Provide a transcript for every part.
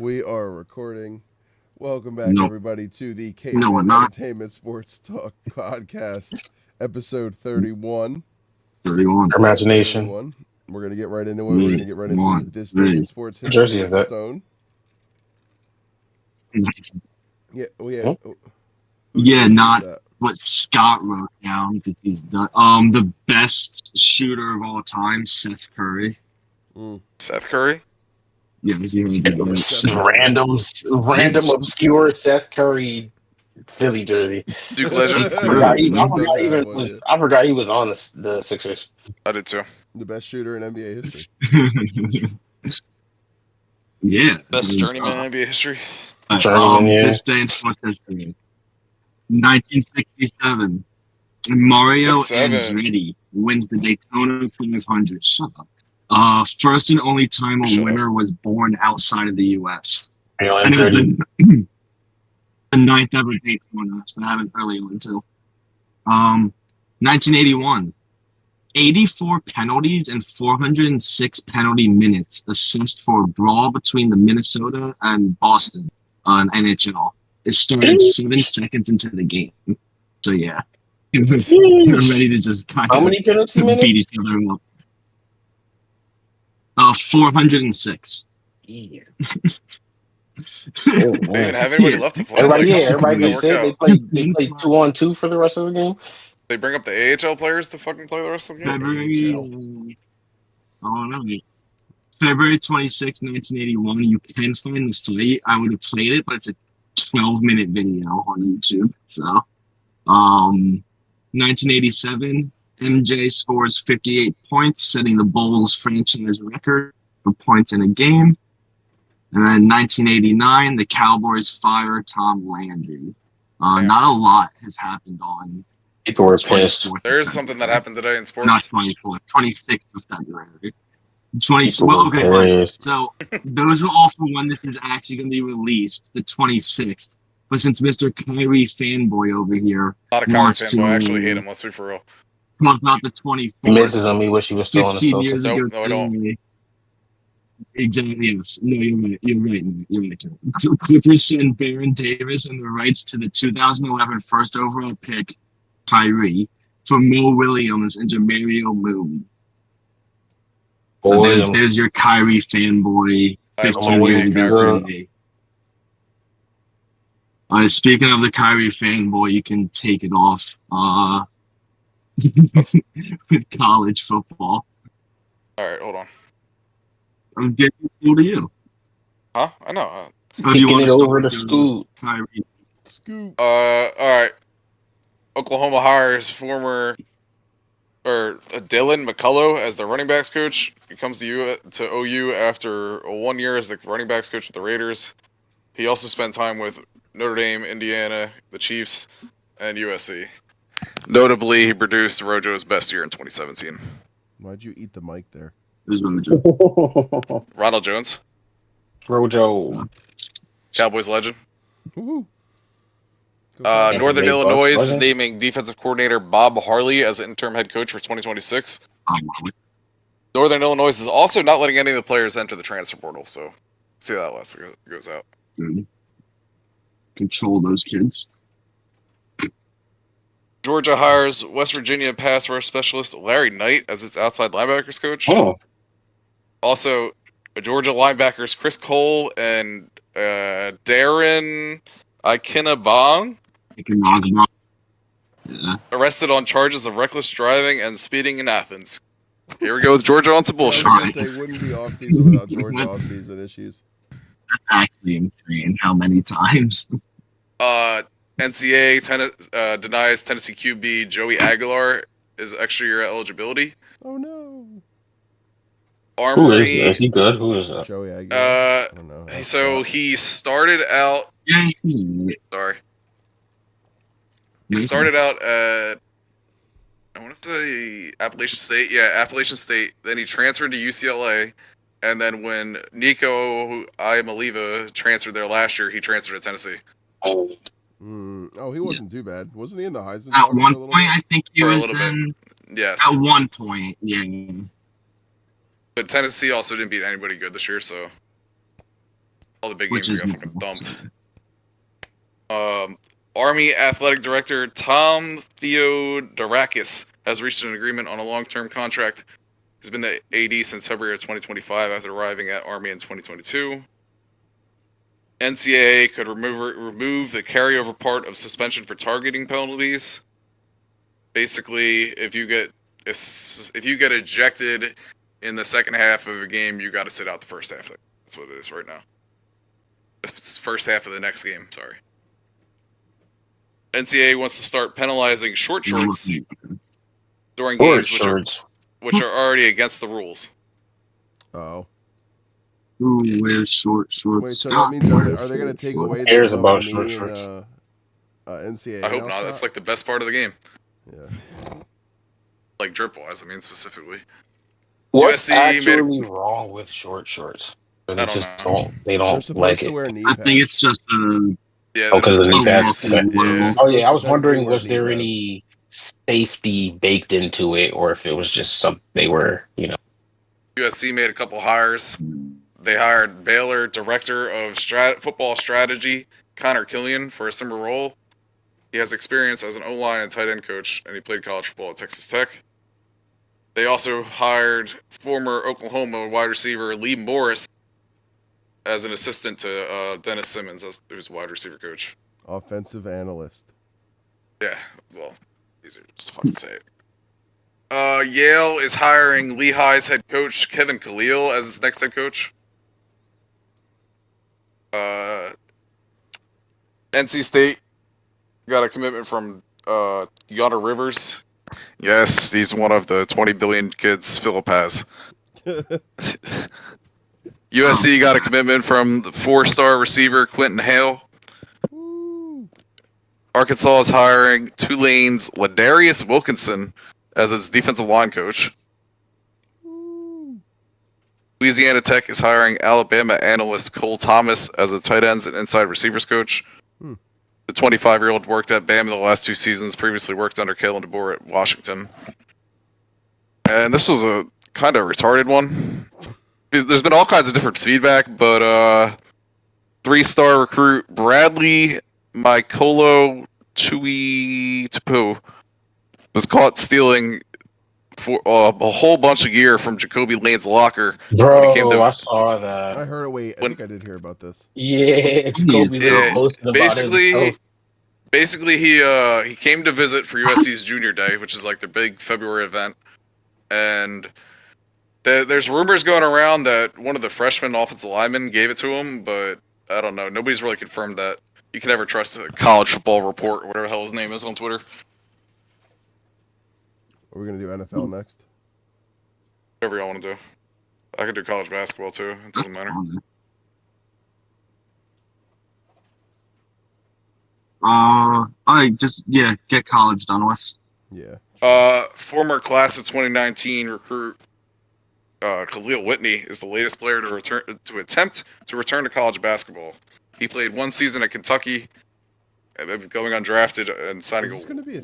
We are recording. Welcome back, No, everybody, to the no, we're Caveman not. Entertainment Sports Talk podcast, episode 31. 31. Episode Imagination. 31. We're going to get right into it. We're going to Me. get right into the One. This Day in Three. Sports What jersey History is in that? Stone. Yeah, Hmm? whose Yeah, jersey is not that? what Scott wrote down because he's done. The best shooter of all time, Seth Curry. Mm. Seth Curry? Yeah, as you heard that Seth right. Curry. Random obscure Seth Curry Philly jersey. Duke legend? I forgot. Curry. I Stone forgot does have one, yeah. I forgot he was on the Sixers. I did too. The best shooter in NBA history. Yeah. Best journeyman in NBA history? Journeyman, yeah. This day in sports history, 1967, Mario 6'7". Andretti wins the Daytona 500. Shut up. First and only time a Shut up. winner was born outside of the U.S. Mario And it was Andretti. the ninth ever Daytona, so that happened early on too. 1981, 84 penalties and 406 penalty minutes assessed for a brawl between the Minnesota and Boston on NHL. It started 7 seconds into the game. So yeah, you're ready to just kind How of many penalty beat minutes? each other up. 406 Yeah. They didn't have anybody left to play? Everybody, Like, how everybody did that just work said they out? played 2-on-2 for the rest of the game. They bring up the AHL players to fucking play the rest of the game? February. Oh no. February 26, 1981. You can find the fight. I would have played it, but it's a 12-minute video on YouTube. So, 1987, MJ scores 58 points, setting the Bulls franchise record for points in a game. And then 1989, the Cowboys fire Tom Landry. Not a lot has happened on People were pissed. 24th. There is something that happened today in Not sports. 24th, 26th of February. 20. People Well, were okay, fine. pissed. So those are all for when this is actually going to be released, the 26th. But since Mr. Kyrie fanboy over here Not a Kyrie wants fanboy. to I actually hate him. Let's be for real. talk about the He 24th, misses him. He wish he was still on the 15 years Celtics. ago Nope, no, I don't. today. Exactly, yes. No, you're right. You're right. You're right. Clippers send Baron Davis and the rights to the 2011 first overall pick, Kyrie, for Mo Williams and Jamario Moon. So there's your Kyrie fanboy. I 15 literally years hate ago Kyrie. today. Speaking of the Kyrie fanboy, you can take it off with college football. Alright, hold on. I'm getting cool to you. Huh? I know. Or do you Kicking want it to start over to with Scoot. Kyrie? Scoop. Alright. Oklahoma hires former Dylan McCullough as their running backs coach. He comes to OU after 1 year as the running backs coach with the Raiders. He also spent time with Notre Dame, Indiana, the Chiefs, and USC. Notably, he produced Rojo's best year in 2017. Why'd you eat the mic there? Who's Rojo? Ronald Jones, Rojo. Cowboys legend. Woo-hoo. Northern Big Bucks Illinois is legend. naming defensive coordinator Bob Harley as interim head coach for 2026. Northern Illinois is also not letting any of the players enter the transfer portal, so see how that goes out. Good. Control those kids. Georgia hires West Virginia pass rush specialist Larry Knight as its outside linebackers coach. Oh. Also, Georgia linebackers Chris Cole and Darren Ikinabong arrested on charges of reckless driving and speeding in Athens. Here we go with Georgia on some bullshit. I was going to say, wouldn't be off-season without Georgia off-season issues. That's actually insane. How many times? NCAA denies Tennessee QB Joey Aguilar his extra year eligibility. Oh no. Armory, Who is that? Is he good? Who is that? Joey Aguilar? I don't know. So he started out. Sorry. He started out at, I want to say Appalachian State. Yeah, Appalachian State. Then he transferred to UCLA. And then when Nico Iamaleava transferred there last year, he transferred to Tennessee. Oh, he wasn't too bad. Wasn't he in the Heisman? At one point, I think he was in. Yes. At one point, yeah. But Tennessee also didn't beat anybody good this year, so. All the big Which games is got fucking dumped. Army Athletic Director Tom Theodorakis has reached an agreement on a long-term contract. He's been the AD since February of 2025 after arriving at Army in 2022. NCAA could remove the carryover part of suspension for targeting penalties. Basically, if you get ejected in the second half of a game, you got to sit out the first half. That's what it is right now. It's the first half of the next game. Sorry. NCAA wants to start penalizing short shorts during games which are already against the rules. Oh. Who wears short shorts? Wait, so that means are they going to take away the cares above about the short knee shorts? and NCAA? I hope now, not. Scott? That's like the best part of the game. Yeah. Like drip wise, I mean specifically. What's USC actually wrong with short shorts? Or they I don't just know. they They're don't supposed like to it. wear knee I pads. think it's just a. Yeah, Oh, because of the knee They're pads. supposed Okay. to wear Yeah. them. Oh yeah, I was Supposed to wondering, wear was knee there pads. any safety baked into it, or if it was just something they were, USC made a couple hires. They hired Baylor Director of Football Strategy, Connor Killian, for a similar role. He has experience as an O-line and tight end coach, and he played college football at Texas Tech. They also hired former Oklahoma wide receiver Lee Morris as an assistant to Dennis Simmons, who's wide receiver coach. Offensive analyst. Yeah, well, these are just fucking say it. Yale is hiring Lehigh's head coach Kevin Khalil as its next head coach. NC State got a commitment from Yonder Rivers. Yes, he's one of the 20 billion kids Philip has. USC got a commitment from the 4-star receiver Quentin Hale. Arkansas is hiring Tulane's Ladarius Wilkinson as its defensive line coach. Louisiana Tech is hiring Alabama analyst Cole Thomas as a tight ends and inside receivers coach. The 25-year-old worked at Bama the last 2 seasons, previously worked under Kalen DeBoer at Washington. And this was a kind of retarded one. There's been all kinds of different feedback, but 3-star recruit Bradley Mycolo Tuipupu was caught stealing for a whole bunch of gear from Jacoby Lane's locker. Bro, I saw that. I heard. Wait, I think I did hear about this. Yeah, Jacoby Lane posted about himself. Basically, he came to visit for USC's Junior Day, which is like their big February event, and there's rumors going around that one of the freshman offensive linemen gave it to him, but I don't know. Nobody's really confirmed that. You can never trust a college football report or whatever the hell his name is on Twitter. Are we gonna do NFL next? Whatever y'all want to do. I could do college basketball too. It doesn't matter. Get college done with. Yeah. Former class of 2019 recruit Khalil Whitney is the latest player to attempt to return to college basketball. He played 1 season at Kentucky, going undrafted and signing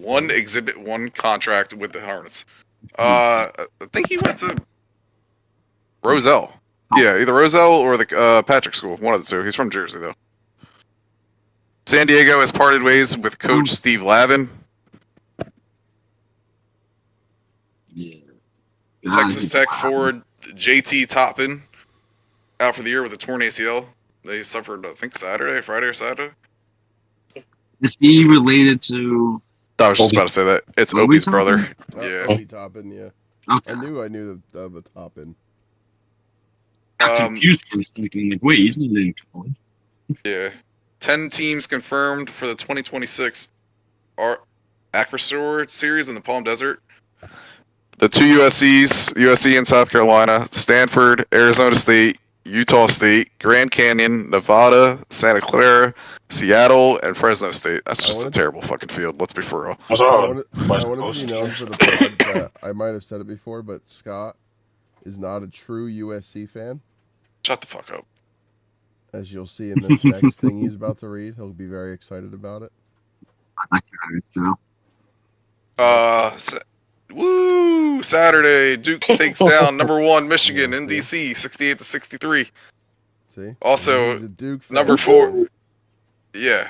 one Exhibit 1 contract with the Hornets. I think he went to Roselle. Yeah, either Roselle or the Patrick School. One of the two. He's from Jersey, though. San Diego has parted ways with coach Steve Lavin. Yeah. Texas Tech forward JT Toppin out for the year with a torn ACL. They suffered, I think, Friday or Saturday. Is he related to? I was just about to say that. It's Obi's brother. Yeah. Obi Toppin, yeah. Okay. I knew of a Toppin. I'm confused for a second. Like, wait, he's not in college. Yeah. 10 teams confirmed for the 2026 Acrosur series in the Palm Desert. The 2 USC and South Carolina, Stanford, Arizona State, Utah State, Grand Canyon, Nevada, Santa Clara, Seattle, and Fresno State. That's just a terrible fucking field. Let's be for real. I wanted to be known for the pod that I might have said it before, but Scott is not a true USC fan. Shut the fuck up. As you'll see in this next thing he's about to read, he'll be very excited about it. I Woo! Saturday, Duke takes down number 1 Michigan in DC, 68-63. See? Also, he's a Duke fan. number 4. Guys. Yeah,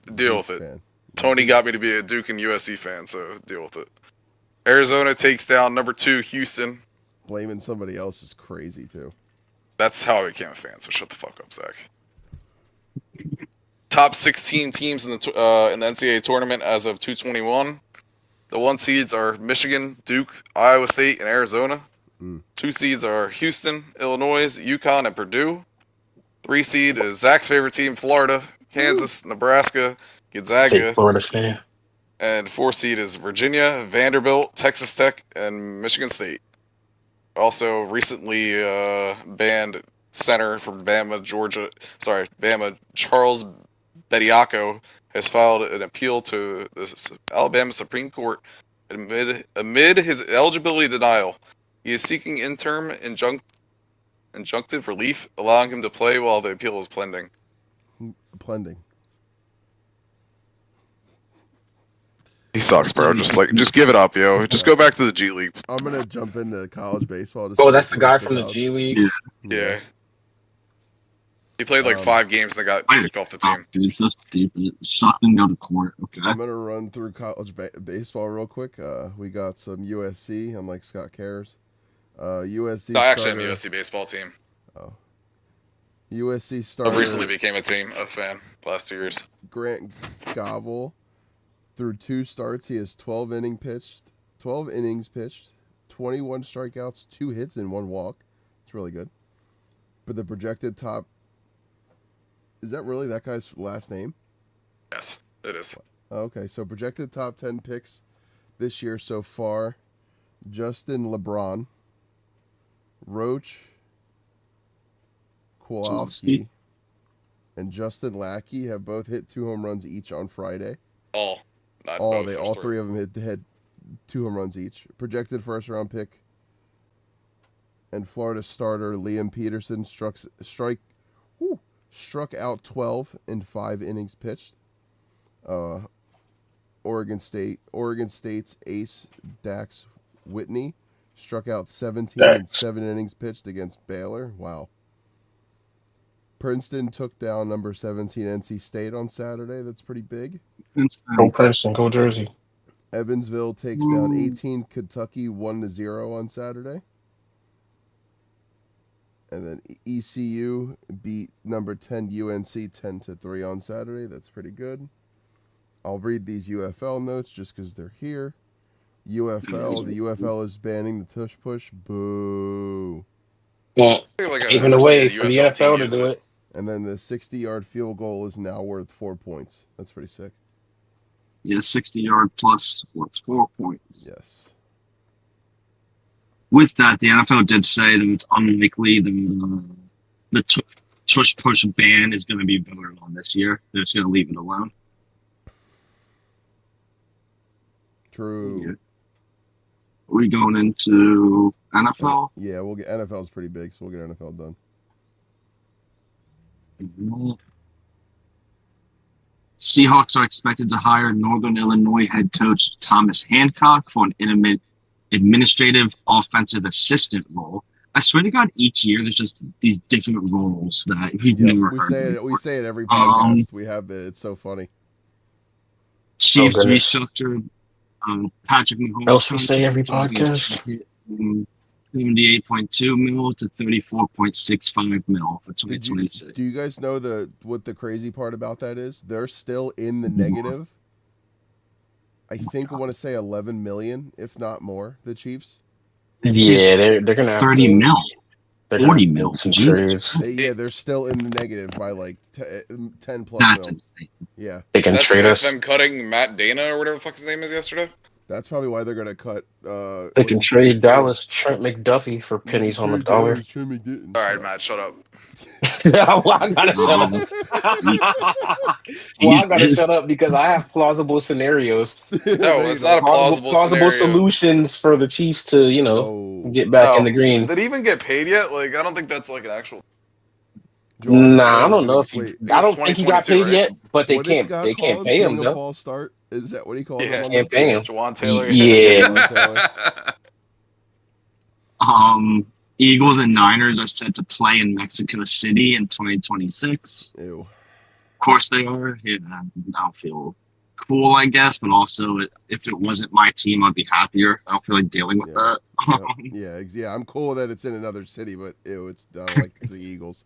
deal Duke with it. fan. Tony got me to be a Duke and USC fan, so deal with it. Arizona takes down number 2 Houston. Blaming somebody else is crazy too. That's how I became a fan. So shut the fuck up, Zach. Top 16 teams in the NCAA tournament as of 2/21. The 1 seeds are Michigan, Duke, Iowa State, and Arizona. 2 seeds are Houston, Illinois, UConn, and Purdue. 3 seed is Zach's favorite team, Florida, Kansas, Nebraska, Big Gonzaga. Florida fan. And 4 seed is Virginia, Vanderbilt, Texas Tech, and Michigan State. Also recently banned center from Bama, Charles Bediako has filed an appeal to the Alabama Supreme Court amid his eligibility denial. He is seeking interim injunctive relief, allowing him to play while the appeal is pending. He sucks, bro. Just give it up, yo. Just go back to the G League. I'm gonna jump into college baseball. Oh, that's the guy from the G League? Yeah. He played like 5 games and got kicked off the team. Dude, so stupid. Suck and go to court. Okay. I'm gonna run through college baseball real quick. We got some USC. I'm like Scott cares. USC. No, actually, I'm a USC baseball team. Oh. USC starter. I recently became a fan last 2 years. Grant Govel. Through 2 starts, he has 12 innings pitched, 21 strikeouts, 2 hits, and 1 walk. It's really good. But the projected top, is that really that guy's last name? Yes, it is. Okay, so projected top 10 picks this year so far: Justin LeBron, Roach Kowalski, and Justin Lackey have both hit 2 home runs each on Friday. All 3 of them had 2 home runs each. Projected first round pick and Florida starter Liam Peterson struck out 12 in 5 innings pitched. Oregon State's ace Dax Whitney struck out 17 in 7 innings pitched against Baylor. Wow. Princeton took down number 17 NC State on Saturday. That's pretty big. Go Princeton, go Jersey. Evansville takes down 18 Kentucky 1-0 on Saturday. And then ECU beat number 10 UNC 10-3 on Saturday. That's pretty good. I'll read these UFL notes just because they're here. The UFL is banning the tush push. Boo. Well, even away for the NFL to do it. And then the 60-yard field goal is now worth 4 points. That's pretty sick. Yeah, 60-yard plus worth 4 points. Yes. With that, the NFL did say that it's unlikely the tush push ban is going to be voted on this year. They're just going to leave it alone. True. Yeah. Are we going into NFL? Yeah, we'll get NFL's pretty big, so we'll get NFL done. Seahawks are expected to hire Northern Illinois head coach Thomas Hancock for an administrative offensive assistant role. I swear to God, each year there's just these different roles that we've never heard of. We say it every podcast. We have it. It's so funny. Chiefs restructured Patrick Mahomes. Else we say every podcast. 78.2 mil to 34.65 mil for 2026. Do you guys know what the crazy part about that is? They're still in the negative. I think I want to say 11 million, if not more, the Chiefs. Yeah, they're going to have 30 mil. 40 mil. They're still in the negative by like 10 plus That's mil. insane. Yeah. They can trade us. Them cutting Matt Dana or whatever the fuck his name is yesterday. That's probably why they're going to cut. They can trade Dallas Trent McDuffie for pennies on the dollar. All right, Matt, shut up. Well, I gotta shut up. I gotta shut up because I have plausible scenarios. No, it's not a plausible solutions for the Chiefs to, get back in the green. Did he even get paid yet? Like, I don't think that's like an actual. Nah, I don't know if I don't think he got paid yet, but they can't pay him though. False start. Is that what he called it? Him? Can't pay him. Juwan Taylor. Yeah. Eagles and Niners are set to play in Mexico City in 2026. Ew. Of course they are. Yeah, I don't feel cool, I guess, but also if it wasn't my team, I'd be happier. I don't feel like dealing with that. Yeah, I'm cool that it's in another city, but ew, I don't like the Eagles.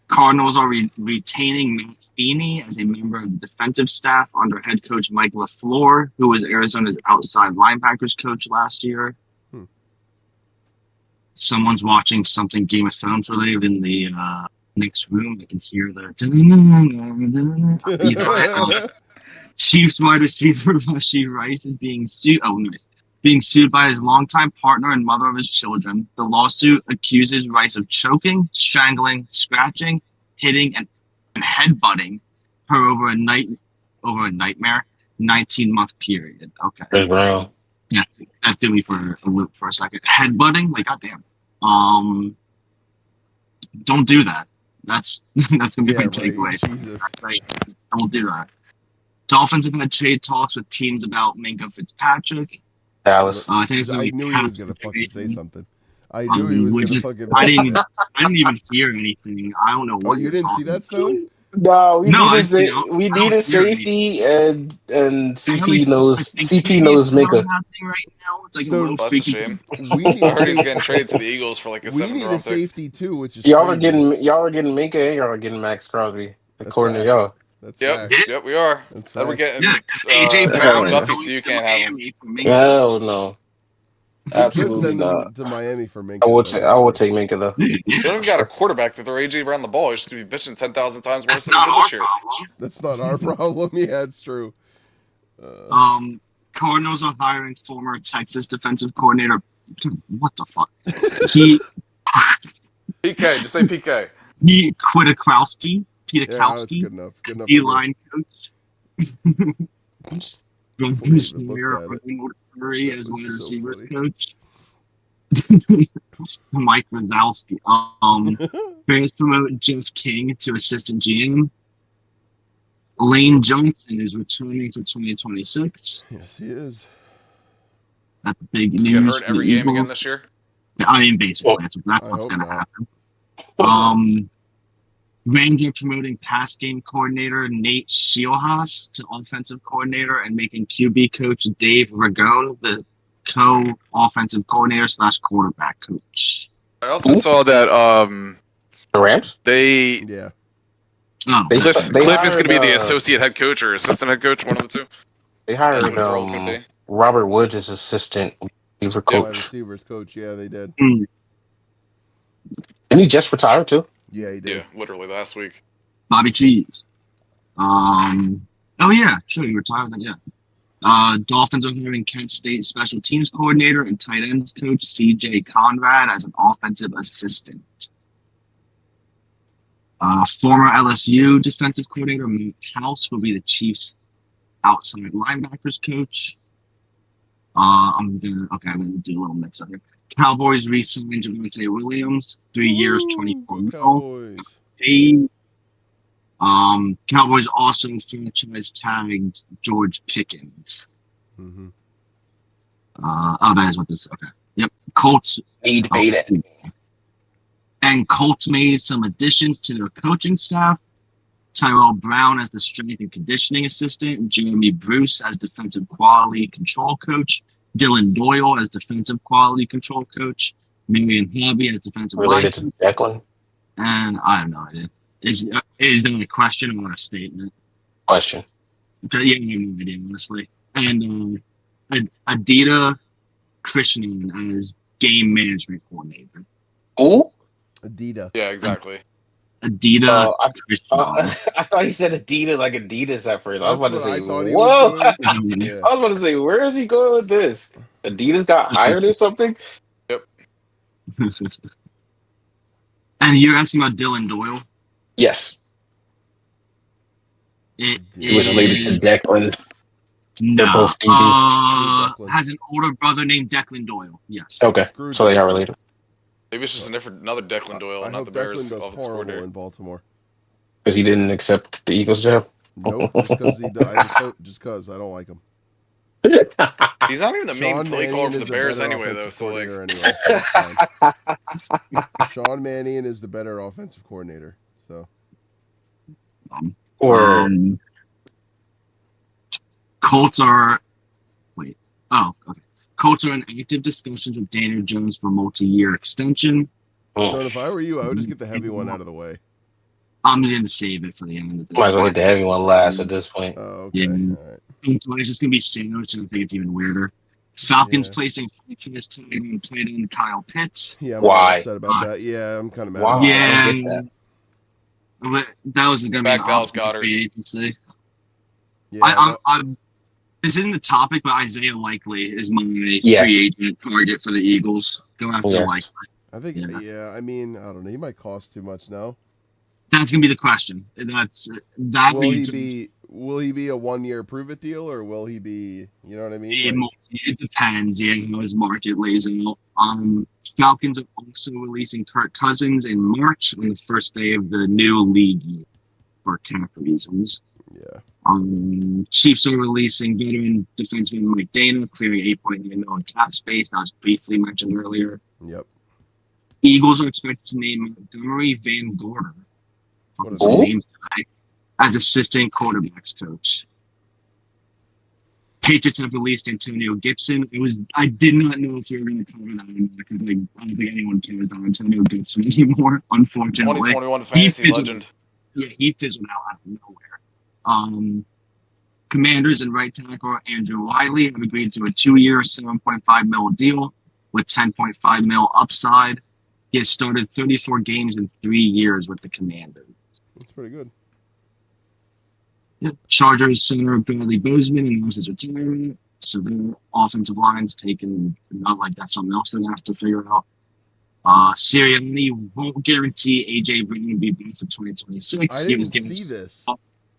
Cardinals are retaining Matt Feeney as a member of the defensive staff under head coach Mike LaFleur, who was Arizona's outside linebackers coach last year. Someone's watching something Game of Thrones related in the next room. I can hear the. Chiefs wide receiver Rashee Rice is being sued. Oh, nice. Being sued by his longtime partner and mother of his children. The lawsuit accuses Rice of choking, strangling, scratching, hitting, and headbutting her over a nightmare 19-month period. Okay. Chris Brown. Yeah, that threw me for a loop for a second. Headbutting, like goddamn. Don't do that. That's gonna be my takeaway. Jesus. Don't do that. Dolphins have had trade talks with teams about Minka Fitzpatrick. Dallas. I knew he was gonna fucking say something. I knew he was gonna fucking. I didn't even hear anything. I don't know what you didn't see that, Stone? No, we need a safety, and CP knows Minka. Right now. It's like Stone, that's a shame. I heard he's getting traded to the Eagles for like a 7th round pick. We need a safety too, which is y'all are getting Minka, and y'all are getting Max Crosby, according to y'all. That's yep, we are. That's we're getting AJ Brown Duffy, so you can't have him. Hell no. Absolutely send not. him to Miami for Minka. I would take Minka though. You don't even got a quarterback to throw AJ around the ball. He's just gonna be bitching 10,000 times worse than he did this year. That's not our problem. Yeah, it's true. Cardinals are hiring former Texas defensive coordinator. What the fuck? PK, just say PK. Kwiatkowski. That's good enough. Good enough. D-line coach. Murray as wide receivers coach. Mike Wazowski. Bears promote Jeff King to assistant GM. Lane Johnson is returning for 2026. Yes, he is. That's big news. Get hurt every game again this year? I mean, basically, that's what's going to happen. Rams are promoting pass game coordinator Nate Shieldhouse to offensive coordinator and making QB coach Dave Ragone the co-offensive coordinator / quarterback coach. I also saw that the Rams? Cliff is going to be the associate head coach or assistant head coach, one of the two. They hired Robert Woods as assistant receiver coach. Receivers coach, yeah, they did. Didn't he just retire too? Yeah, he did. Yeah, literally last week. Bobby Cheese. Oh yeah, sure, he retired then. Yeah. Dolphins are hiring Kent State special teams coordinator and tight ends coach C.J. Conrad as an offensive assistant. Former LSU defensive coordinator Matt House will be the Chiefs' outside linebackers coach. I'm gonna do a little mix up here. Cowboys re-signed Javonte Williams, 3 years, 24 million. Cowboys also franchise tagged George Pickens. Mm-hmm. That is what this. Okay. Yep. Colts made it. And Colts made some additions to their coaching staff. Tyrell Brown as the strength and conditioning assistant, Jeremy Bruce as defensive quality control coach, Dylan Doyle as defensive quality control coach, Marion Hobby as defensive related to Declan. And I have no idea. Is that a question or a statement? Question. Okay, yeah, I have no idea, honestly. And Adita Krishnan as game management coordinator. Oh? Adita. Yeah, exactly. Adita. I thought he said Adita like Adidas at first. I was about to say, whoa! I was about to say, where is he going with this? Adidas got hired or something? Yep. And you're asking about Dylan Doyle? Yes. It was related to Declan. No. They're both DD. Has an older brother named Declan Doyle. Yes. Okay. So they are related. Maybe it's just another Declan Doyle, not the Bears offensive coordinator in Baltimore. Because he didn't accept the Eagles job? Nope, just because I don't like him. He's not even the main Sean play caller Mannion for the is a Bears better anyway, though. offensive So like, coordinator anyway, so it's fine. Sean Mannion is the better offensive coordinator. So Or Colts are wait. Oh, okay. Colts are in active discussions with Daniel Jones for multi-year extension. So if I were you, I would just get the heavy one out of the way. I'm going to save it for the end of this. might as well hit the heavy one last at this point. Oh, okay. Yeah. All right. It's just going to be sandwiched, and I think it's even weirder. Falcons Yeah. placing franchise tag on tight end Kyle Pitts. Yeah, I'm Why? upset about that. Yeah, I'm kind of mad Why? about I that. don't Yeah, get that. but that was going to be an Back Dallas option Goddard. free agency. Yeah, I'm this isn't the topic, but Isaiah Likely is my Yes. free agent target for the Eagles. Go after Yes. Likely. I think. Yeah. Yeah, I mean, I don't know. He might cost too much now. That's gonna be the question. That Will he be? Will he be a 1-year prove it deal, or will he be? You know what I mean? Like, it depends, how his market lays out. Falcons are also releasing Kirk Cousins in March on the first day of the new league year for cap reasons. yeah. Chiefs are releasing veteran defenseman Mike Dana, clearing $8.9 million cap space. That was briefly mentioned earlier. Yep. Eagles are expected to name Montgomery Van Gorder, What is some that? names today, as assistant quarterbacks coach. Patriots have released Antonio Gibson. I did not know if we were going to cover that or not because I don't think anyone cares about Antonio Gibson anymore. Unfortunately, 2021 fantasy legend. Yeah, he fizzled out of nowhere. Commanders and right tackle Andrew Wiley have agreed to a 2-year, $7.5 million deal with $10.5 million upside. He has started 34 games in 3 years with the Commanders. That's pretty good. Yep. Chargers center Bradley Bozeman announced his retirement, so their offensive line's taken. Not like that's something else they're gonna have to figure out. Sirianni won't guarantee AJ Brown will be back for 2026. I didn't see this.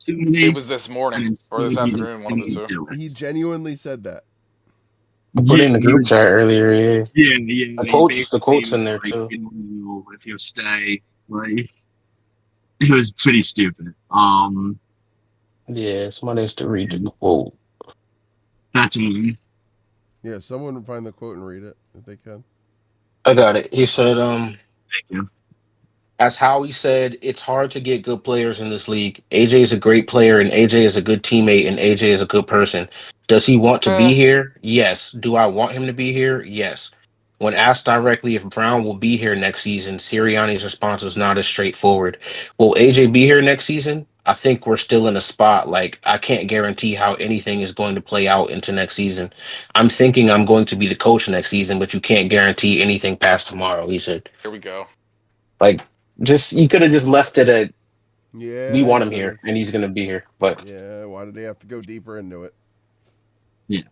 It was this morning or this afternoon, one of the two. He genuinely said that. I put it in the group chat earlier. Yeah. The quotes in there too. You don't know if you'll stay. Like, it was pretty stupid. Yeah, somebody has to read the quote. That's one. Yeah, someone would find the quote and read it if they can. I got it. He said, Thank you. as Howie said, it's hard to get good players in this league. AJ is a great player, and AJ is a good teammate, and AJ is a good person. Does he want to be here? Yes. Do I want him to be here? Yes. When asked directly if Brown will be here next season, Sirianni's response was not as straightforward. Will AJ be here next season? I think we're still in a spot. Like, I can't guarantee how anything is going to play out into next season. I'm thinking I'm going to be the coach next season, but you can't guarantee anything past tomorrow, he said. Here we go. Like, you could have just left it at, Yeah. we want him here, and he's going to be here. But yeah, why did they have to go deeper into it? Yeah.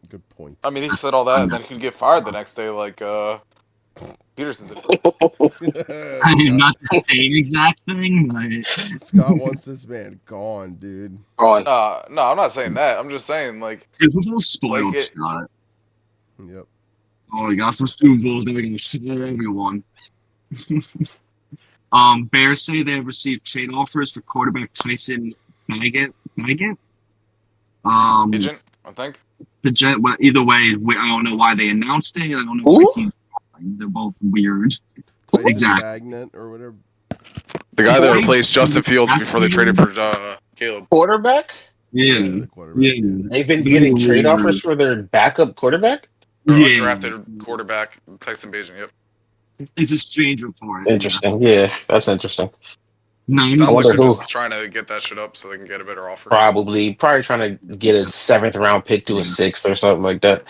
Good point. I mean, he said all that, and then he could get fired the next day, like Peterson did. I mean, not the same exact thing, but Scott wants this man gone, dude. on. No, I'm not saying that. I'm just saying, like, Super Bowl spoiled Like it- Scott. Yep. Oh, we got some Super Bowls. They're gonna scare everyone. Bears say they have received trade offers for quarterback Tyson Baggett. agent, I think. The Jet. Well, either way, I don't know why they announced it. I don't know why teams. They're both weird. Tyson Exactly. Bagnet or whatever. The guy that replaced Justin Fields before they traded for Caleb. Quarterback? Yeah. The quarterback. Yeah. They've been getting trade offers for their backup quarterback? Or Yeah. undrafted quarterback Tyson Bagent. Yep. It's a strange report. Interesting. Yeah, that's interesting. Niners Sounds like wonder they're who. just trying to get that shit up so they can get a better offer. Probably trying to get a 7th round pick to a 6th or something like that.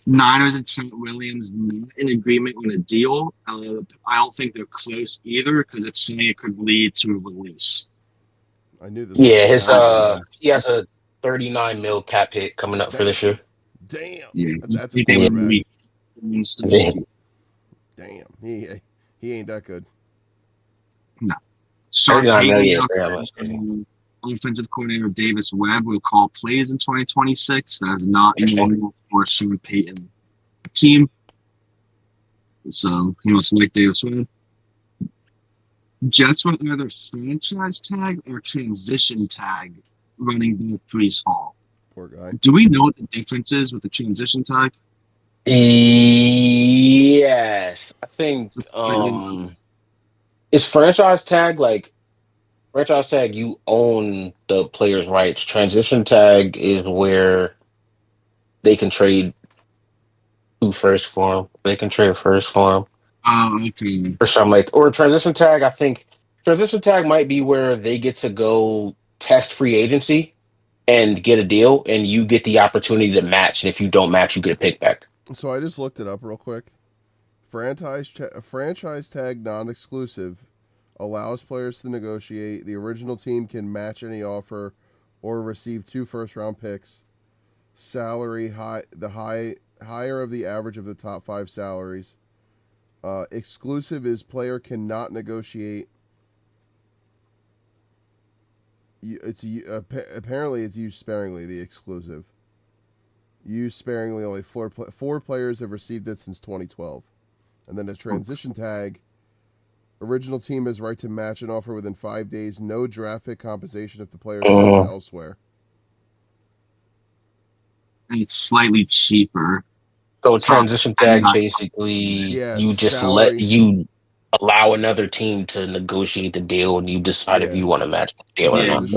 Niners and Trent Williams not in agreement on a deal. I don't think they're close either because it's saying it could lead to a release. I knew this. Yeah, he has a 39 mil cap hit coming up for this year. Damn. Yeah, That's a quarterback. Yeah. Damn. He ain't that good. Sean 39 Payton, million. Yeah, that's crazy. offensive coordinator Davis Webb will call plays in 2026. That is not normal for Sean Payton team. So he must like Davis Webb. Jets will either franchise tag or transition tag running back Brees Hall. Poor guy. Do we know what the difference is with the transition tag? Yes, I think it's franchise tag. Like franchise tag, you own the player's rights. Transition tag is where they can trade two first for him. They can trade a first for him Oh, okay. or something like. Or transition tag, I think transition tag might be where they get to go test free agency and get a deal, and you get the opportunity to match. And if you don't match, you get a pick back. So I just looked it up real quick. Franchise tag non-exclusive allows players to negotiate. The original team can match any offer or receive 2 first-round picks. Salary higher of the average of the top 5 salaries. Exclusive is player cannot negotiate. Apparently it's used sparingly. The exclusive used sparingly. Only 4 players have received it since 2012. And then the transition tag. Original team has right to match an offer within 5 days. No draft pick compensation if the player signs elsewhere. And it's slightly cheaper. So transition tag basically you just salary. you allow another team to negotiate the deal and you decide if you want to match the deal or not.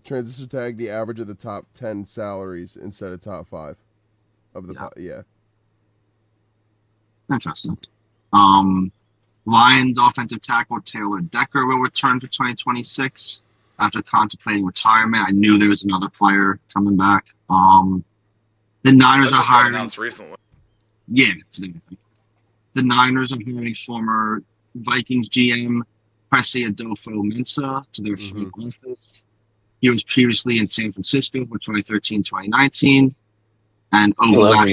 Transition tag the average of the top 10 salaries instead of top 5 of the Interesting. Lions offensive tackle Taylor Decker will return for 2026 after contemplating retirement. I knew there was another player coming back. The Niners are hiring. Announced recently. Yeah, the Niners are hiring former Vikings GM Pressy Adolfo-Mensa to their front office. He was previously in San Francisco for 2013-2019 and overlapped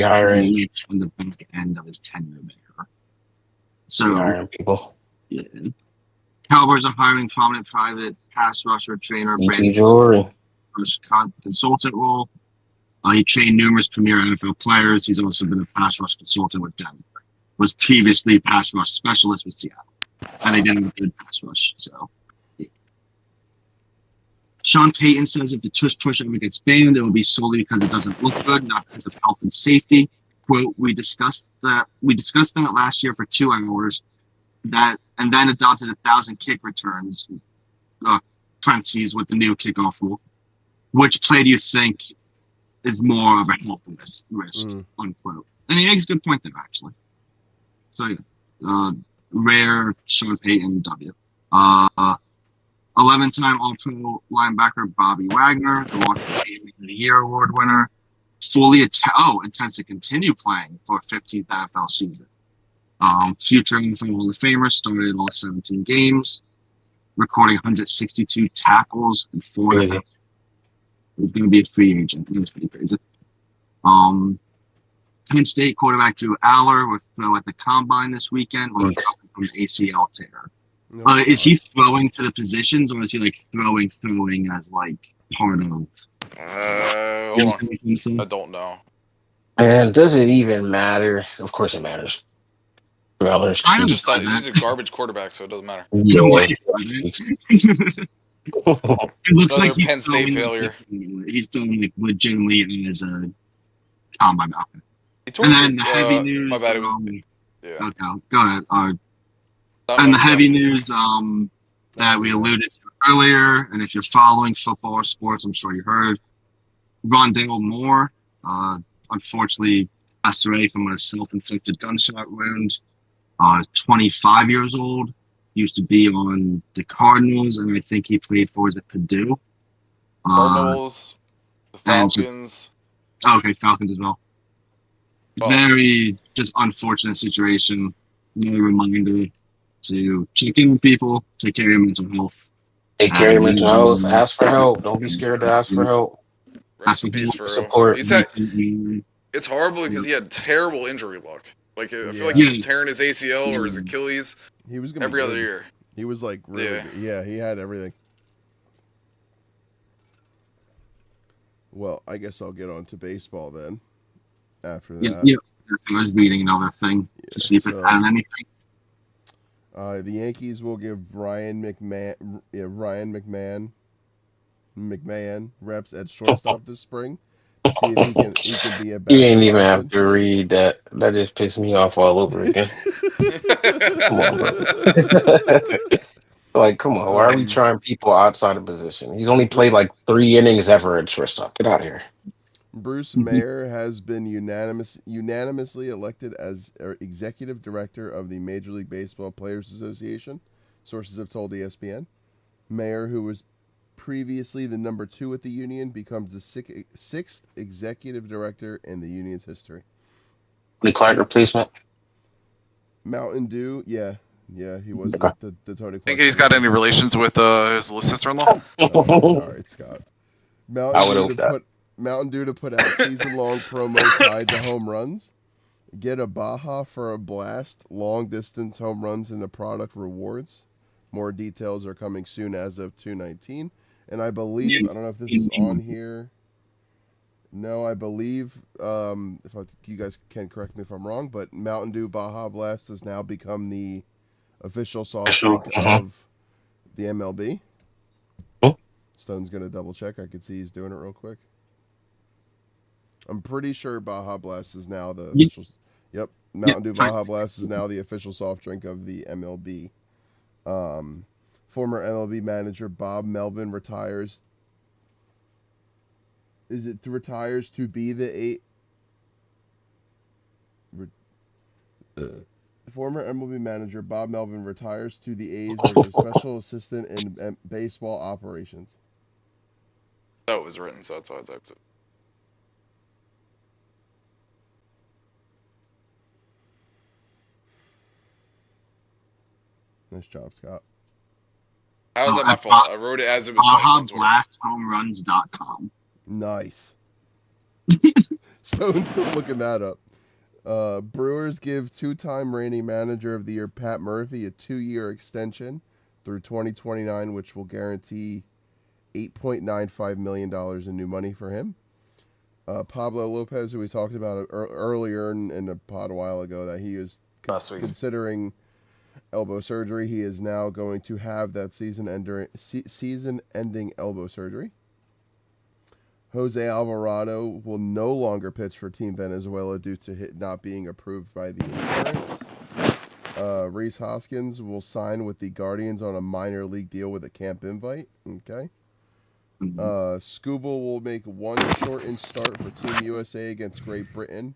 on the back end of his tenure there. So, people. Yeah. Cowboys are hiring prominent private pass rusher trainer E.T. Jory consultant role. He trained numerous premier NFL players. He's also been a pass rush consultant with Denver. Was previously pass rush specialist with Seattle, and they didn't have a good pass rush. So, yeah. Sean Payton says if the tush push ever gets banned, it will be solely because it doesn't look good, not because of health and safety. Quote, we discussed that last year for 2 hours, and then adopted 1,000 kick returns, parentheses with the new kickoff rule. Which play do you think is more of a health risk, unquote? And he makes a good point there, actually. So, yeah, rare Sean Payton W. 11-time All-Pro linebacker Bobby Wagner, the Walker Game of the Year award winner, intends to continue playing for a 15th NFL season. Future NFL Hall of Famer, started all 17 games, recording 162 tackles and 4 attempts. He's going to be a free agent. That's pretty crazy. Penn State quarterback Drew Aller will throw at the combine this weekend from an ACL tear. Is he throwing to the positions, or is he like throwing as like part of? I don't know. And does it even matter? Of course it matters. He's a garbage quarterback, so it doesn't matter. Yeah. It looks like he's Penn State failure. He's doing like legitimately as a combine outfit. And then the heavy news. My bad. It was. Yeah. Okay, go ahead. And the heavy news that we alluded to earlier, and if you're following football or sports, I'm sure you heard, Rondale Moore, unfortunately passed away from a self-inflicted gunshot wound. 25 years old, used to be on the Cardinals, and I think he played for at Purdue. Cardinals, the Falcons. Falcons as well. Very just unfortunate situation. Another reminder to check in with people, take care of your mental health. Take care of your mental health. Ask for help. Don't be scared to ask for help. Ask for support. It's horrible because he had terrible injury luck. Like I feel like he was tearing his ACL or his Achilles. He was gonna every other year. He was like really good. Yeah, he had everything. Well, I guess I'll get on to baseball then. After that. Yeah. I was reading another thing to see if it had anything. The Yankees will give Ryan McMahon McMahon reps at shortstop this spring to see if he can be a You ain't backup even have option. to read that. That just pissed me off all over again. Come on, bro. Like, come on. Why are we trying people outside of position? He's only played like 3 innings ever at shortstop. Get out of here. Bruce Mayer has been unanimously elected as executive director of the Major League Baseball Players Association. Sources have told ESPN. Mayer, who was previously the number 2 at the union, becomes the sixth executive director in the union's history. The Clark replacement? Mountain Dew, yeah, he was Okay. the Tony Clark. Think he's got any relations with his sister-in-law? All right, Scott. I would hope that. Mountain Dew to put out season-long promo tied to home runs. Get a Baja for a blast. Long-distance home runs in the product rewards. More details are coming soon as of 2/19. And I believe, I don't know if this is on here. No, I believe, you guys can correct me if I'm wrong, but Mountain Dew Baja Blast has now become the official soft drink of the MLB. Stone's going to double check. I could see he's doing it real quick. I'm pretty sure Baja Blast is now the official. Yep, Mountain Dew Baja Blast is now the official soft drink of the MLB. Former MLB manager Bob Melvin retires. Is it retires to be the former MLB manager Bob Melvin retires to the A's as a special assistant in baseball operations. That was written, so that's why I typed it. Nice job, Scott. How is that my fault? I wrote it as it was typed. BajaBlastHomeruns.com. Nice. Stone's still looking that up. Brewers give 2-time reigning manager of the year Pat Murphy a 2-year extension through 2029, which will guarantee $8.95 million in new money for him. Pablo Lopez, who we talked about earlier in a pod a while ago, that he was considering elbow surgery. He is now going to have that season-ending elbow surgery. Jose Alvarado will no longer pitch for Team Venezuela due to not being approved by the insurance. Rhys Hoskins will sign with the Guardians on a minor league deal with a camp invite. Okay. Scooble will make one shortened start for Team USA against Great Britain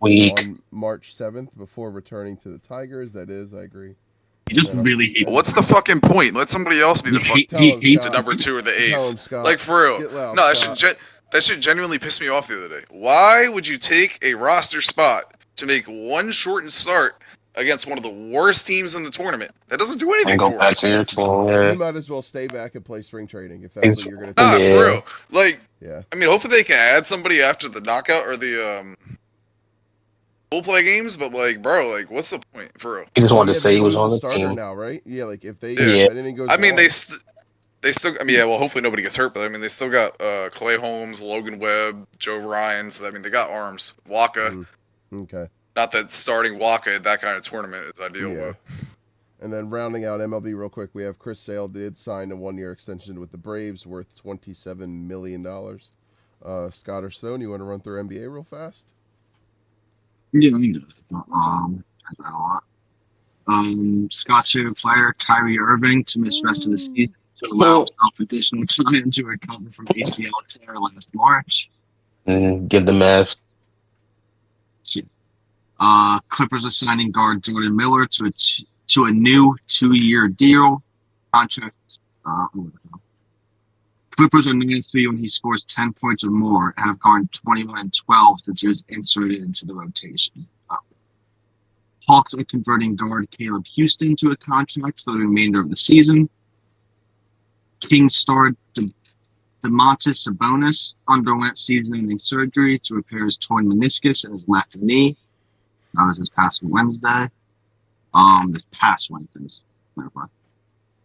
on March 7th before returning to the Tigers. That is, I agree. He just really hates. What's the fucking point? Let somebody else be the hates the number 2 or the ace. Tell him, Scott. Like, for real. Get loud, No, Scott. that shit genuinely pissed me off the other day. Why would you take a roster spot to make one shortened start against one of the worst teams in the tournament? That doesn't do anything for us. You might as well stay back and play spring trading if that's what you're going to do. Nah, for real. Like, yeah. I mean, hopefully they can add somebody after the knockout or the full play games, but like, bro, like, what's the point, for real? He just wanted to say he was on the starter team now, right? Yeah, like if if anything goes I mean, wrong. they still. I mean, yeah. Well, hopefully nobody gets hurt, but I mean, they still got Clay Holmes, Logan Webb, Joe Ryan. So I mean, they got arms. Waka. Okay. Not that starting Waka at that kind of tournament is ideal, but. And then rounding out MLB real quick, we have Chris Sale did sign a 1-year extension with the Braves worth $27 million. Scott or Stone, you want to run through NBA real fast? Yeah, I know. A lot. Scott's favorite player, Kyrie Irving, to miss rest of the season to allow himself additional time to recover from ACL tear last March. Give the Mavs. Clippers are signing guard Jordan Miller to a new 2-year deal. Contract. Clippers are 9-3 when he scores 10 points or more and have gone 21-12 since he was inserted into the rotation. Hawks are converting guard Caleb Houston to a contract for the remainder of the season. Kings star Domantas Sabonis underwent season-ending surgery to repair his torn meniscus in his left knee. That was this past Wednesday.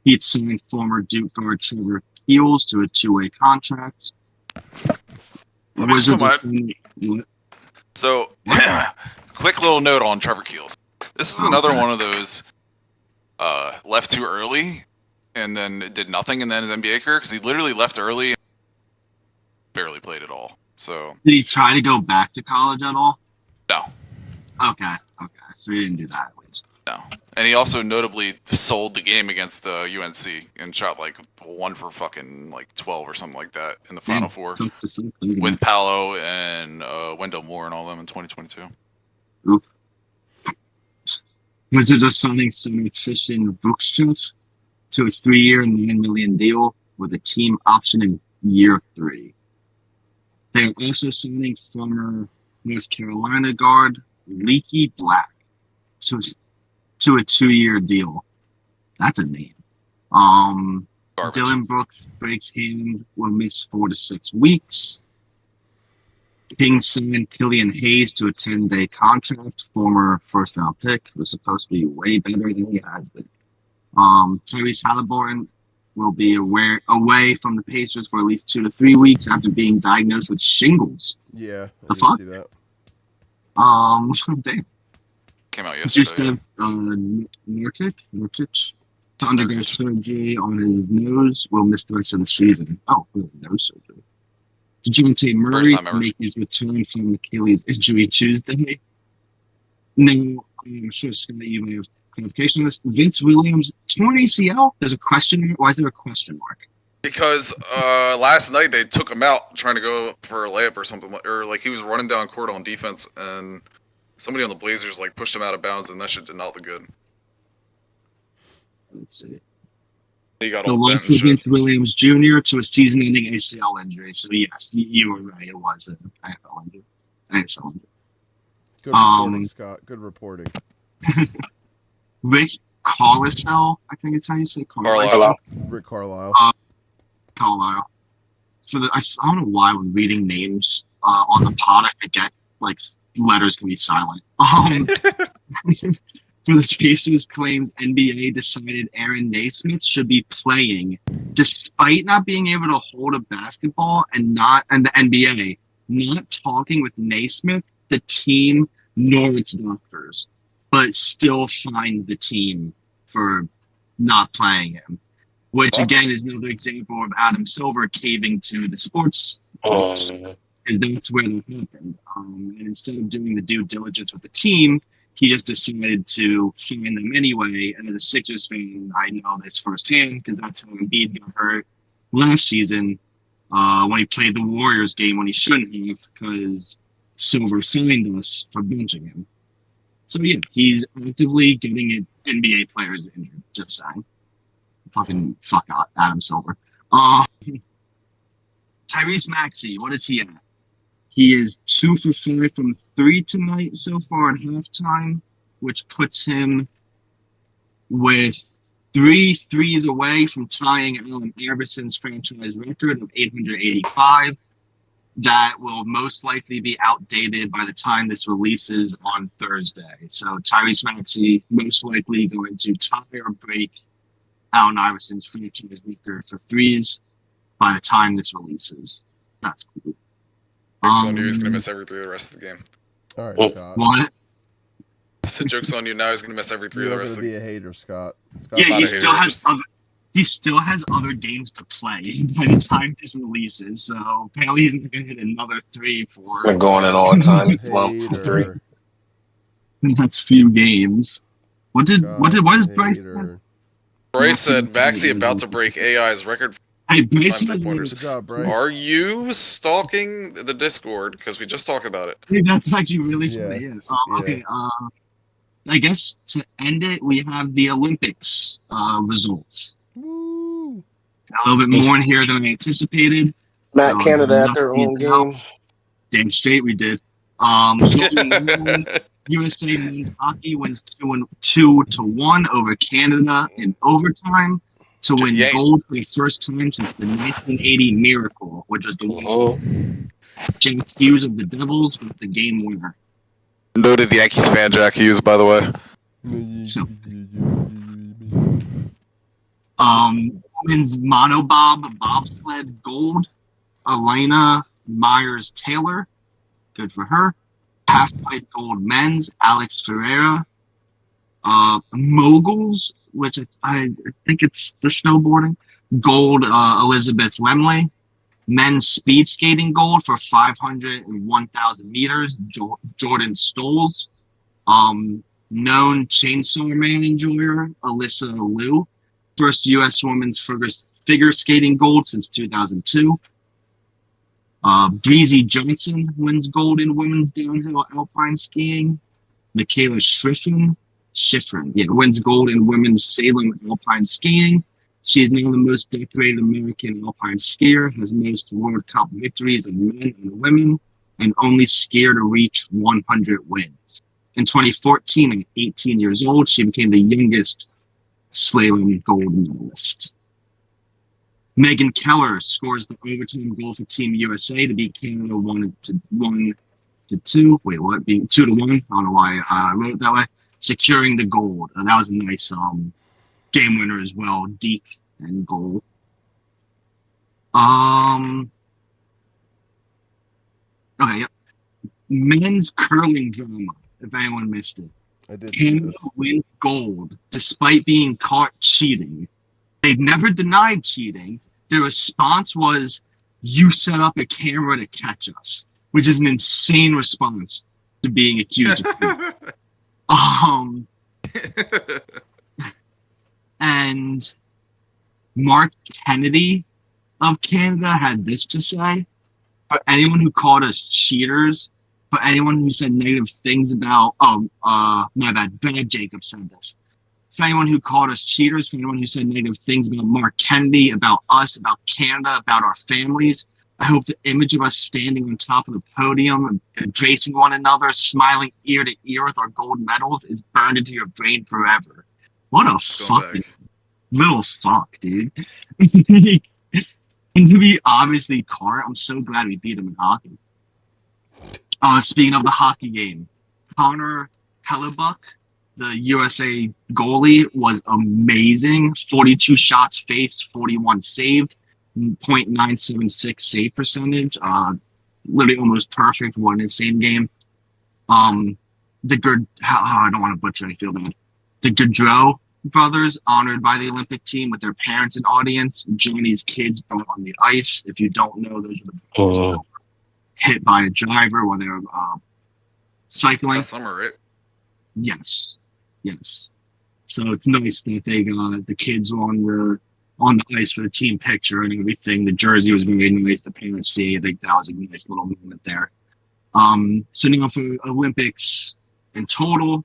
Heat signed former Duke guard Trevor Keels to a 2-way contract. So, quick little note on Trevor Keels. This is another one of those left too early and then did nothing in then his NBA career, because he literally left early barely played at all. So Did he try to go back to college at all? no, Okay. So he didn't do that at least. no. And he also notably sold the game against UNC and shot like 1 for fucking like 12 or something like that in the Final Four Sucks to see. with Paolo and Wendell Moore and all them in 2022. Oof. Wizards are signing center Christian Vukcev to a 3-year, $9 million deal with a team option in year 3. They are also signing former North Carolina guard Leaky Black to a 2-year deal. That's a name. Garbage. Dylan Brooks breaks hand, will miss 4 to 6 weeks. Kings signed Killian Hayes to a 10-day contract. Former first-round pick, was supposed to be way better than he has been. Tyrese Halliburton will be away from the Pacers for at least 2 to 3 weeks after being diagnosed with shingles. Yeah, The I did fuck? see that. Damn. Came out Just yesterday. Nurkic to undergo surgery on his nose, will miss the rest of the season. Oh, really? Nose surgery. Dejounte Murray time ever. make his return from Achilles injury Tuesday. No, I'm sure Scott, you may have clarification on this. Vince Williams torn ACL. There's a question mark. Why is there a question mark? Because last night they took him out trying to go for a layup or something, or like he was running down court on defense, and somebody on the Blazers like pushed him out of bounds, and that shit did not look good. Let's see. He got The all bent loss and of shit. Vince Williams Jr. to a season-ending ACL injury. So yes, you were right. It was an AFL injury. ACL injury. Good reporting, Scott. Good reporting. Rick Carlisle, I think it's how you say Carlisle. Rick Carlisle. Carlisle. I don't know why when reading names on the pod I forget like letters can be silent. For the Pacers claims NBA decided Aaron Naismith should be playing despite not being able to hold a basketball and the NBA not talking with Naismith, the team, nor its doctors, but still fined the team for not playing him. Which again is another example of Adam Silver caving to the sports books, because that's where that happened. And instead of doing the due diligence with the team, he just decided to fine them anyway. And as a Sixers fan, I know this firsthand because that's how Embiid got hurt last season when he played the Warriors game when he shouldn't have, because Silver fined us for benching him. So yeah, he's actively getting NBA players injured. Just saying. Fucking fuck out, Adam Silver. Tyrese Maxey, what is he at? He is 2 for 5 from 3 tonight so far at halftime, which puts him with 3 threes away from tying Allen Iverson's franchise record of 885. That will most likely be outdated by the time this releases on Thursday. So Tyrese Maxey most likely going to tie or break Allen Iverson's franchise record for threes by the time this releases. That's cool. Joke's on you, he's going to miss every 3 of the rest of the game. All right, Scott. What? I said, joke's on you, now he's going to miss every 3 of the You're rest going of to the be a hater, Scott. Yeah, not he a still hater, has just- he still has other games to play by the time this releases. So apparently he's not going to hit another 3 for Been going in all time slump from 3. Hater. the next few games. What is Bryce? Hater. Bryce said, Maxey about to break AI's record. Hey, Bryce Time has pointers. Good job, Bryce. Are you stalking the Discord? Because we just talked about it. Hey, that's actually really Yeah. funny. Yeah. Yeah. Okay. I guess to end it, we have the Olympics results. Woo. A little bit more in here than I anticipated. Matt So, Canada at enough their own season out. game. Damn straight we did. So USA men's hockey wins 2-1 over Canada in overtime to win Yeah. gold for the first time since the 1980 Miracle, which was the one Jack Hughes of the Devils with the game winner. Noted Yankees fan Jack Hughes, by the way. Women's monobob bobsled gold, Elena Myers Taylor, good for her. Half-pipe gold men's, Alex Ferreira. Moguls, which I think it's the snowboarding, gold Elizabeth Wemley. Men's speed skating gold for 500 and 1,000 meters, Jordan Stoles. Known Chainsaw Man enjoyer, Alyssa Liu. First U.S. women's figure skating gold since 2002. Breezy Johnson wins gold in women's downhill alpine skiing. Michaela Schifrin, wins gold in women's Salem alpine skiing. She is now the most decorated American alpine skier, has most World Cup victories of men and women, and only skier to reach 100 wins. In 2014, at 18 years old, she became the youngest slalom gold medalist. Megan Keller scores the overtime goal for Team USA to beat Canada 1-2. Wait, what? Being 2-1. I don't know why I wrote it that way. Securing the gold. That was a nice game winner as well. Deke and goal. Okay, yep. Men's curling drama, if anyone missed it. I did see Canada this. wins gold despite being caught cheating. They've never denied cheating. Their response was, "You set up a camera to catch us," which is an insane response to being accused of cheating. And Mark Kennedy of Canada had this to say: for anyone who called us cheaters, for anyone who said negative things about, my bad, Brad Jacobs said this. For anyone who called us cheaters, for anyone who said negative things about Mark Kennedy, about us, about Canada, about our families, I hope the image of us standing on top of the podium, embracing one another, smiling ear to ear with our gold medals is burned into your brain forever. What a fucking little fuck, dude. And to be obviously caught, I'm so glad we beat him in hockey. Speaking of the hockey game, Connor Hellebuck, the USA goalie, was amazing. 42 shots faced, 41 saved, .976 save percentage. Literally almost perfect. What an insane game. I don't want to butcher it, I feel bad. The Gaudreau brothers honored by the Olympic team with their parents and audience. Johnny's kids brought on the ice. If you don't know, those are the brothers that were hit by a driver while they were cycling. Last summer, right? Yes. So it's nice that they got the kids on the ice for the team picture and everything. The jersey was very nice. The parents see. I think that was a nice little moment there. So now for Olympics in total,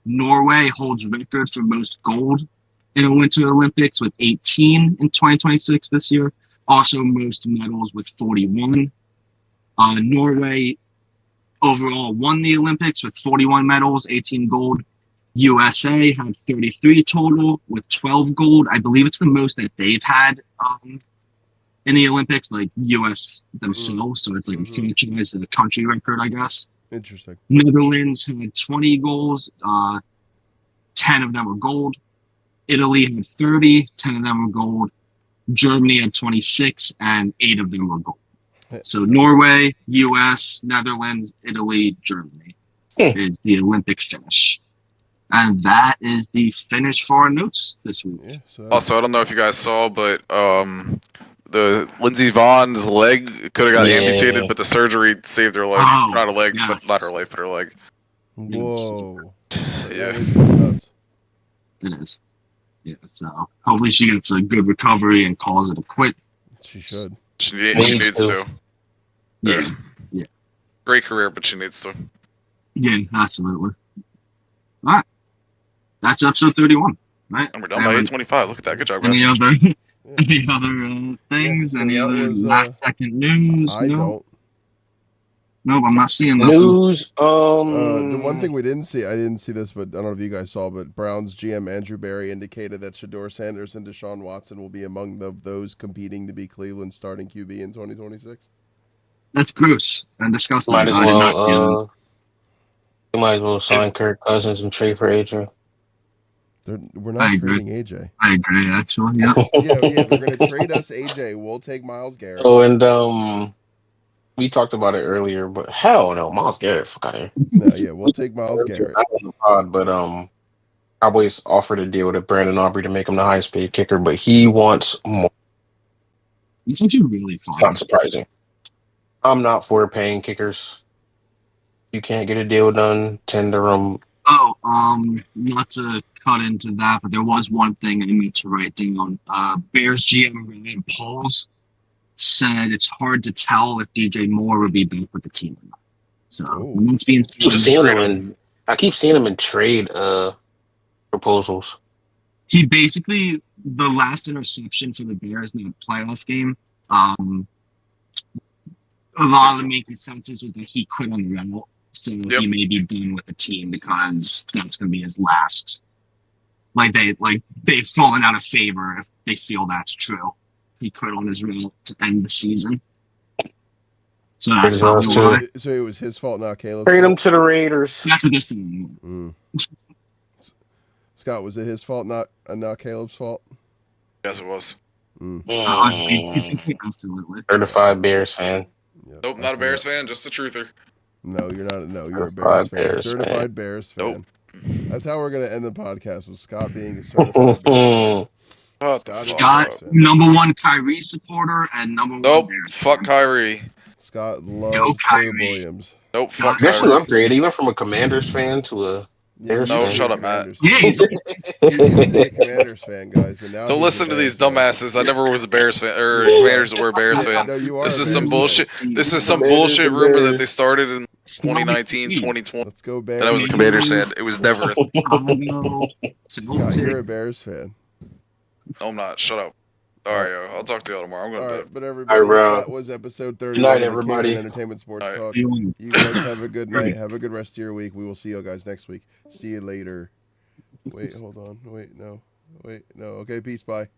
Norway holds record for most gold in a Winter Olympics with 18 in 2026 this year. Also most medals with 41. Norway overall won the Olympics with 41 medals, 18 gold. USA had 33 total with 12 gold. I believe it's the most that they've had in the Olympics, like US themselves. So it's like a franchise, a country record, I guess. Interesting. Netherlands had 20 goals. 10 of them were gold. Italy had 30. 10 of them were gold. Germany had 26, and 8 of them were gold. So Norway, US, Netherlands, Italy, Germany is the Olympic finish. And that is the finish for our notes this week. Yeah, so Also, I don't know if you guys saw, but the Lindsey Vohn's leg could have got amputated, but the surgery saved her life. Oh, Not her leg, yes. but not her life, but her leg. Whoa. Yeah. That is nuts. It is. Yeah, so hopefully she gets a good recovery and calls it a quit. She should. She needs to. Yeah. Great career, but she needs to. Yeah, absolutely. All right. That's episode 31, right? And we're done by 8:25. Look at that. Good job, guys. Any other things? Yeah, so any that other was, last second news? I don't. Nope, I'm not seeing nothing. News. The one thing I didn't see this, but I don't know if you guys saw, but Browns GM Andrew Berry indicated that Shedeur Sanders and Deshaun Watson will be among those competing to be Cleveland's starting QB in 2026. That's gross and disgusting. Might as well. You might as well sign Kirk Cousins and trade for AJ. We're not trading AJ. I agree, actually. Yeah. yeah, they're going to trade us AJ. We'll take Myles Garrett. Oh, and we talked about it earlier, but hell no, Myles Garrett, fuck out of here. No, yeah, we'll take Myles Garrett. But Cowboys offered a deal to Brandon Aubrey to make him the highest paid kicker, but he wants more. It's actually really fun. Not surprising. I'm not for paying kickers. You can't get a deal done. Tender them. Oh, not to cut into that, but there was one thing I meant to write down. Bears GM Ryan Pauls said it's hard to tell if DJ Moore would be back with the team or not. So Oh. that's being I keep seeing Trade him him. in. I keep seeing him in trade proposals. He basically the last interception for the Bears in the playoff game. A lot of the main consensus was that he quit on the rental, so he may be done with the team because that's going to be his last. They've fallen out of favor if they feel that's true. He quit on his rental to end the season, so that's probably why. So it was his fault, not Caleb's Trade him fault? to the Raiders. That's what they're saying. Scott, was it his fault, not Caleb's fault? Yes, it was. Absolutely. Certified Bears fan. Yep, Nope, not a Bears fan, just a truther. No, you're not. No, you're a Certified Bears fan. Bears Certified fan. Bears fan. Nope. That's how we're gonna end the podcast with Scott being a certified Bears fan. Scott, number one Kyrie supporter and number one Nope. Bears Fuck fan. Kyrie. Scott loves Caleb Williams. Nope. Fuck That's an Kyrie. upgrade. He went from a Commanders fan to a Bears No, fan. shut up, Matt. Yeah, He used to be a Commanders fan, guys, and now Don't he's listen a to these Bears fan. dumbasses. I never was a Bears fan or Commanders that were a Bears fan. No, you are. This a is some Bears bullshit. fan. This is some Commanders bullshit and rumor that they Bears. started in 2019, 2020. Let's go Bears. That I was a Commanders fan. It was never. Scott, you're a Bears fan. No, I'm not. Shut up. All right, yo, I'll talk to y'all tomorrow. I'm going All to right, bed. but everybody, that was episode 30 Good night, of the everybody. Caveman Entertainment Sports All right. Talk. You guys have a good night. Have a good rest of your week. We will see you guys next week. See you later. Wait, hold on. Wait, no. Okay, peace. Bye.